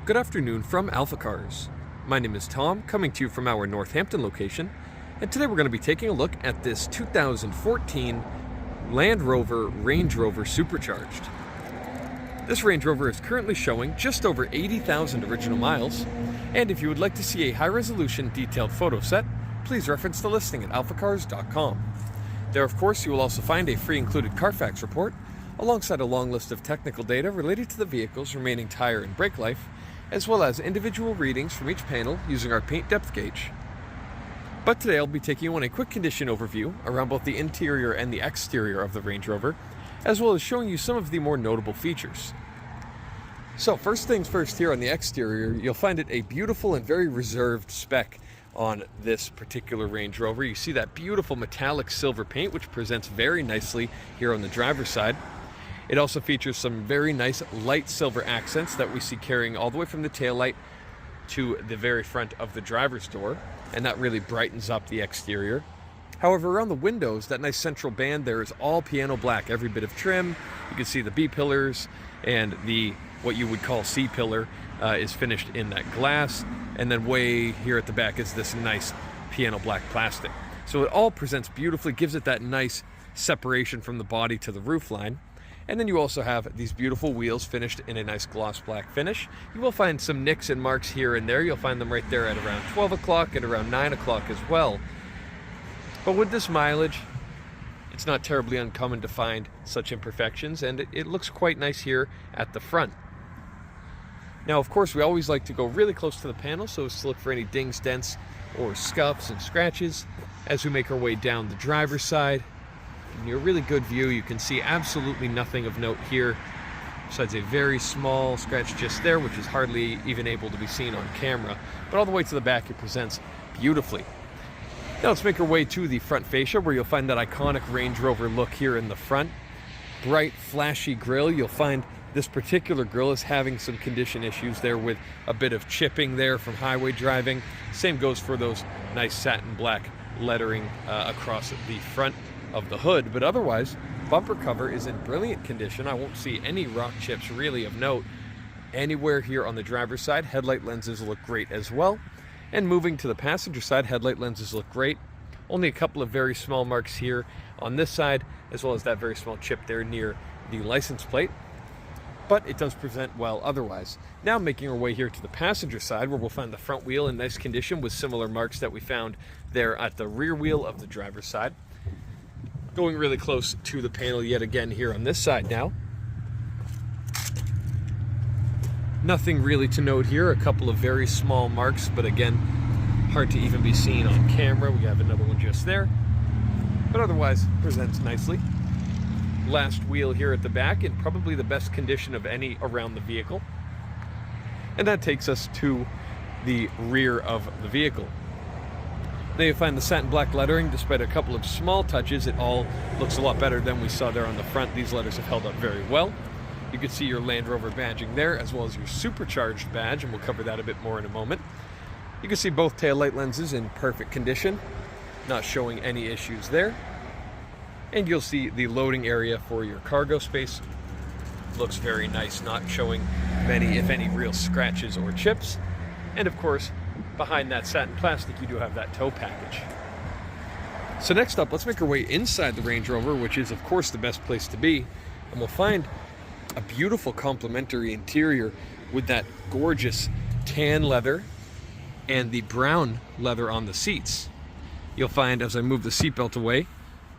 Good afternoon from AlphaCars. My name is Tom, coming to you from our Northampton location, and today we're going to be taking a look at this 2014 Land Rover Range Rover Supercharged. This Range Rover is currently showing just over 80,000 original miles, and if you would like to see a high-resolution detailed photo set, please reference the listing at alphacars.com. There, of course, you will also find a free included Carfax report, alongside a long list of technical data related to the vehicle's remaining tire and brake life, as well as individual readings from each panel using our paint depth gauge. But today I'll be taking you on a quick condition overview around both the interior and the exterior of the Range Rover, as well as showing you some of the more notable features. So first things first, here on the exterior, you'll find it a beautiful and very reserved spec on this particular Range Rover. You see that beautiful metallic silver paint, which presents very nicely here on the driver's side. It also features some very nice light silver accents that we see carrying all the way from the taillight to the very front of the driver's door, and that really brightens up the exterior. However, around the windows, that nice central band there is all piano black, every bit of trim. You can see the B pillars and the what you would call C pillar is finished in that glass, and then way here at the back is this nice piano black plastic. So it all presents beautifully, gives it that nice separation from the body to the roofline. And then you also have these beautiful wheels finished in a nice gloss black finish. You will find some nicks and marks here and there. You'll find them right there at around 12 o'clock and around 9 o'clock as well. But with this mileage, it's not terribly uncommon to find such imperfections, and it looks quite nice here at the front. Now, of course, we always like to go really close to the panel so as to look for any dings, dents, or scuffs and scratches as we make our way down the driver's side. In a really good view, you can see absolutely nothing of note here, besides a very small scratch just there, which is hardly even able to be seen on camera. But all the way to the back, it presents beautifully. Now let's make our way to the front fascia, where you'll find that iconic Range Rover look here in the front. Bright, flashy grille. You'll find this particular grille is having some condition issues there with a bit of chipping there from highway driving. Same goes for those nice satin black lettering across the front of the hood, but otherwise bumper cover is in brilliant condition. I won't see any rock chips really of note anywhere here on the driver's side. Headlight lenses look great as well, and moving to the passenger side, headlight lenses look great. Only a couple of very small marks here on this side, as well as that very small chip there near the license plate, but it does present well otherwise. Now making our way here to the passenger side, where we'll find the front wheel in nice condition with similar marks that we found there at the rear wheel of the driver's side. Going really close to the panel yet again here on this side now. Nothing really to note here, a couple of very small marks, but again, hard to even be seen on camera. We have another one just there, but otherwise presents nicely. Last wheel here at the back in probably the best condition of any around the vehicle. And that takes us to the rear of the vehicle. Now you find the satin black lettering. Despite a couple of small touches, it all looks a lot better than we saw there on the front. These letters have held up very well. You can see your Land Rover badging there, as well as your Supercharged badge, and we'll cover that a bit more in a moment. You can see both taillight lenses in perfect condition, not showing any issues there. And you'll see the loading area for your cargo space. Looks very nice, not showing many, if any, real scratches or chips. And of course, behind that satin plastic, you do have that tow package. So next up, let's make our way inside the Range Rover, which is of course the best place to be, and we'll find a beautiful complementary interior with that gorgeous tan leather and the brown leather on the seats. You'll find, as I move the seatbelt away,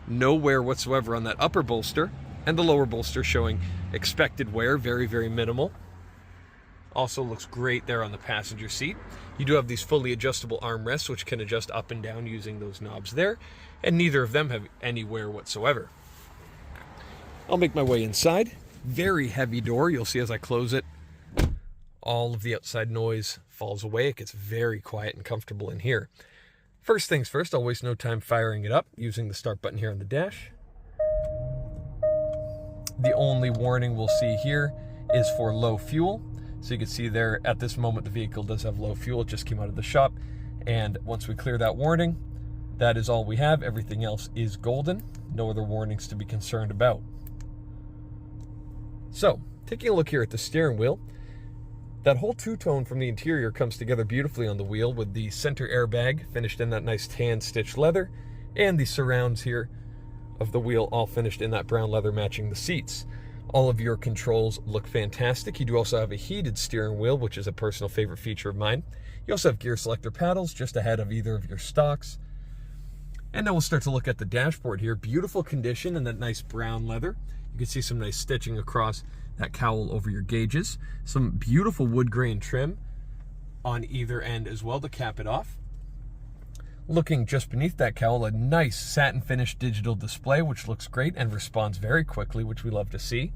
no wear whatsoever on that upper bolster, and the lower bolster showing expected wear, very, very minimal. Also looks great there on the passenger seat. You do have these fully adjustable armrests, which can adjust up and down using those knobs there, and neither of them have any wear whatsoever. I'll make my way inside. Very heavy door. You'll see as I close it, all of the outside noise falls away. It gets very quiet and comfortable in here. First things first, I'll waste no time firing it up using the start button here on the dash. The only warning we'll see here is for low fuel. So you can see there, at this moment, the vehicle does have low fuel. It just came out of the shop. And once we clear that warning, that is all we have. Everything else is golden. No other warnings to be concerned about. So, taking a look here at the steering wheel, That whole two-tone from the interior comes together beautifully on the wheel with the center airbag finished in that nice tan stitched leather, and the surrounds here of the wheel all finished in that brown leather matching the seats. All of your controls look fantastic. You do also have a heated steering wheel, which is a personal favorite feature of mine. You also have gear selector paddles just ahead of either of your stocks. And now we'll start to look at the dashboard here. Beautiful condition in that nice brown leather. You can see some nice stitching across that cowl over your gauges. Some beautiful wood grain trim on either end as well to cap it off. Looking just beneath that cowl, a nice satin finished digital display, which looks great and responds very quickly, which we love to see.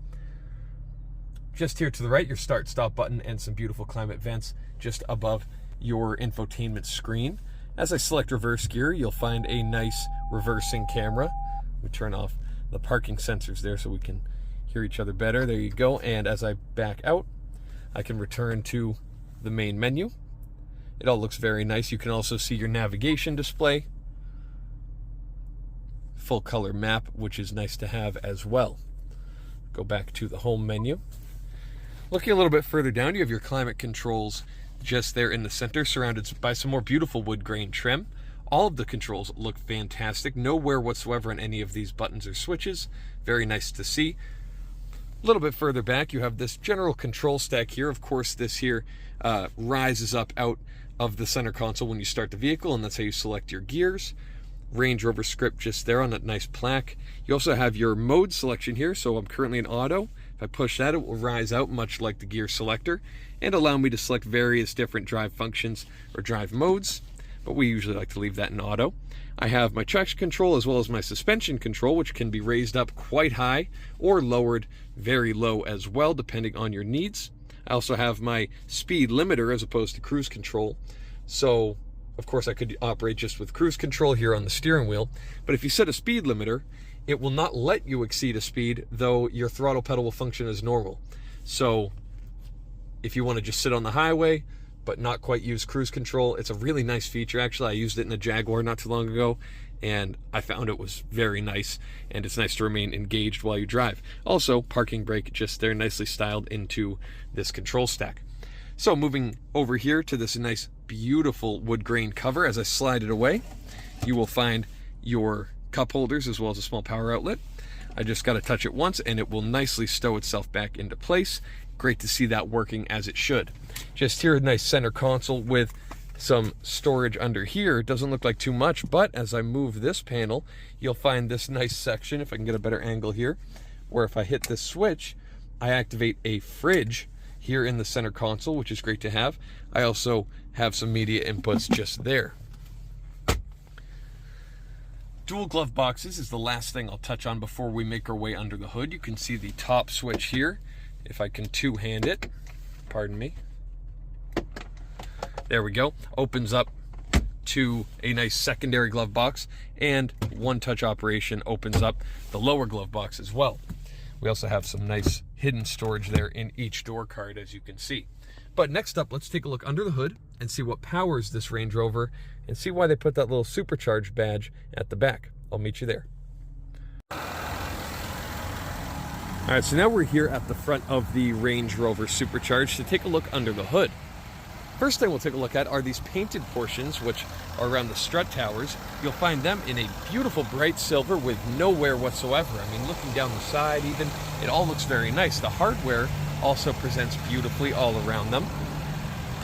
Just here to the right, your start stop button and some beautiful climate vents just above your infotainment screen. As I select reverse gear, you'll find a nice reversing camera. We turn off the parking sensors there so we can hear each other better. There you go. And as I back out, I can return to the main menu. It all looks very nice. You can also see your navigation display. Full color map, which is nice to have as well. Go back to the home menu. Looking a little bit further down, you have your climate controls just there in the center, surrounded by some more beautiful wood grain trim. All of the controls look fantastic. No wear whatsoever on any of these buttons or switches. Very nice to see. A little bit further back, you have this general control stack here. Of course, this here rises up out of the center console when you start the vehicle, and that's how you select your gears. Range Rover script just there on that nice plaque. You also have your mode selection here, so I'm currently in auto. If I push that, it will rise out much like the gear selector and allow me to select various different drive functions or drive modes, but we usually like to leave that in auto. I have my traction control as well as my suspension control, which can be raised up quite high or lowered very low as well, depending on your needs. I also have my speed limiter as opposed to cruise control. So, of course, I could operate just with cruise control here on the steering wheel. But if you set a speed limiter, it will not let you exceed a speed, though your throttle pedal will function as normal. So, if you want to just sit on the highway, but not quite use cruise control, it's a really nice feature. Actually, I used it in a Jaguar not too long ago, and I found it was very nice, and it's nice to remain engaged while you drive. Also, parking brake just there, nicely styled into this control stack. So moving over here to this nice, beautiful wood grain cover, as I slide it away, you will find your cup holders as well as a small power outlet. I just got to touch it once, and it will nicely stow itself back into place. Great to see that working as it should. Just here, a nice center console with some storage under here. It doesn't look like too much, but as I move this panel, you'll find this nice section, if I can get a better angle here, where if I hit this switch, I activate a fridge here in the center console, which is great to have. I also have some media inputs just there. Dual glove boxes is the last thing I'll touch on before we make our way under the hood. You can see the top switch here. If I can two-hand it, pardon me. There we go. Opens up to a nice secondary glove box, and one-touch operation opens up the lower glove box as well. We also have some nice hidden storage there in each door card, as you can see. But next up, let's take a look under the hood and see what powers this Range Rover and see why they put that little Supercharged badge at the back. I'll meet you there. All right, so now we're here at the front of the Range Rover Supercharged to take a look under the hood. First thing we'll take a look at are these painted portions, which are around the strut towers. You'll find them in a beautiful bright silver with no wear whatsoever. I mean, looking down the side even, it all looks very nice. The hardware also presents beautifully all around them.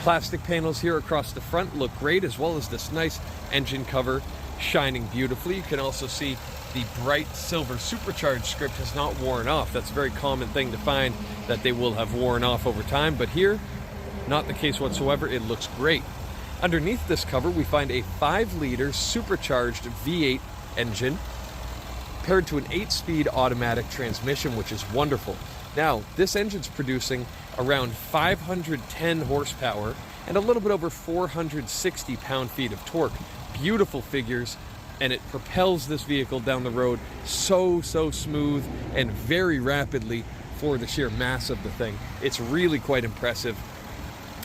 Plastic panels here across the front look great, as well as this nice engine cover shining beautifully. You can also see the bright silver Supercharged script has not worn off. That's a very common thing to find, that they will have worn off over time, but here, not the case whatsoever. It looks great. Underneath this cover, we find a 5-liter supercharged V8 engine paired to an 8-speed automatic transmission, which is wonderful. Now, this engine's producing around 510 horsepower and a little bit over 460 pound-feet of torque. Beautiful figures, and it propels this vehicle down the road so smooth and very rapidly for the sheer mass of the thing. It's really quite impressive.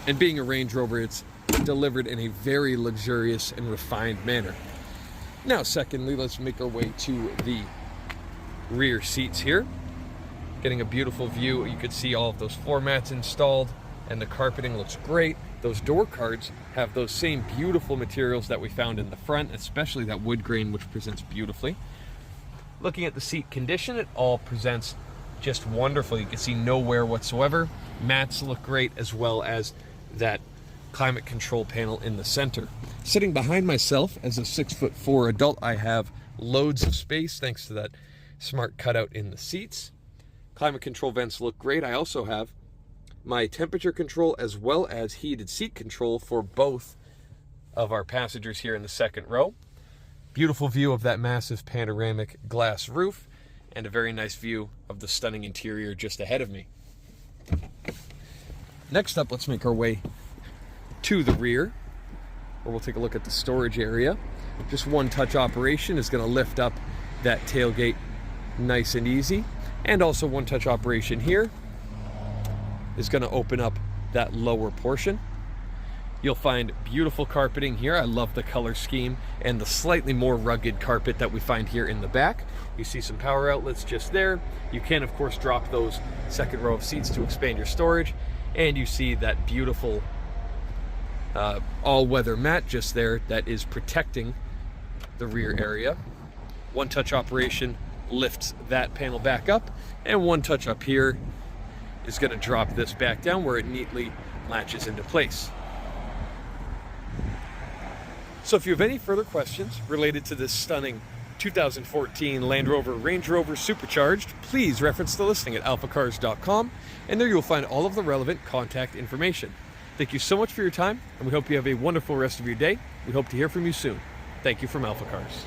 And being a Range Rover, it's delivered in a very luxurious and refined manner. Now, secondly, let's make our way to the rear seats here. Getting a beautiful view. You could see all of those floor mats installed. and the carpeting looks great. Those door cards have those same beautiful materials that we found in the front, especially that wood grain, which presents beautifully. Looking at the seat condition, it all presents just wonderful. You can see no wear whatsoever. Mats look great, as well as that climate control panel in the center. Sitting behind myself as a 6'4" adult, I have loads of space thanks to that smart cutout in the seats. Climate control vents look great. I also have my temperature control as well as heated seat control for both of our passengers here in the second row. Beautiful view of that massive panoramic glass roof, and a very nice view of the stunning interior just ahead of me. Next up, let's make our way to the rear, where we'll take a look at the storage area. Just one touch operation is going to lift up that tailgate nice and easy, and also one touch operation here is going to open up that lower portion. You'll find beautiful carpeting here. I love the color scheme and the slightly more rugged carpet that we find here in the back. You see some power outlets just there. You can, of course, drop those second row of seats to expand your storage. And you see that beautiful all-weather mat just there that is protecting the rear area. One touch operation lifts that panel back up, and one touch up here is going to drop this back down where it neatly latches into place. So if you have any further questions related to this stunning 2014 Land Rover Range Rover Supercharged, please reference the listing at alphacars.com, and there you'll find all of the relevant contact information. Thank you so much for your time, and we hope you have a wonderful rest of your day. We hope to hear from you soon. Thank you from AlphaCars.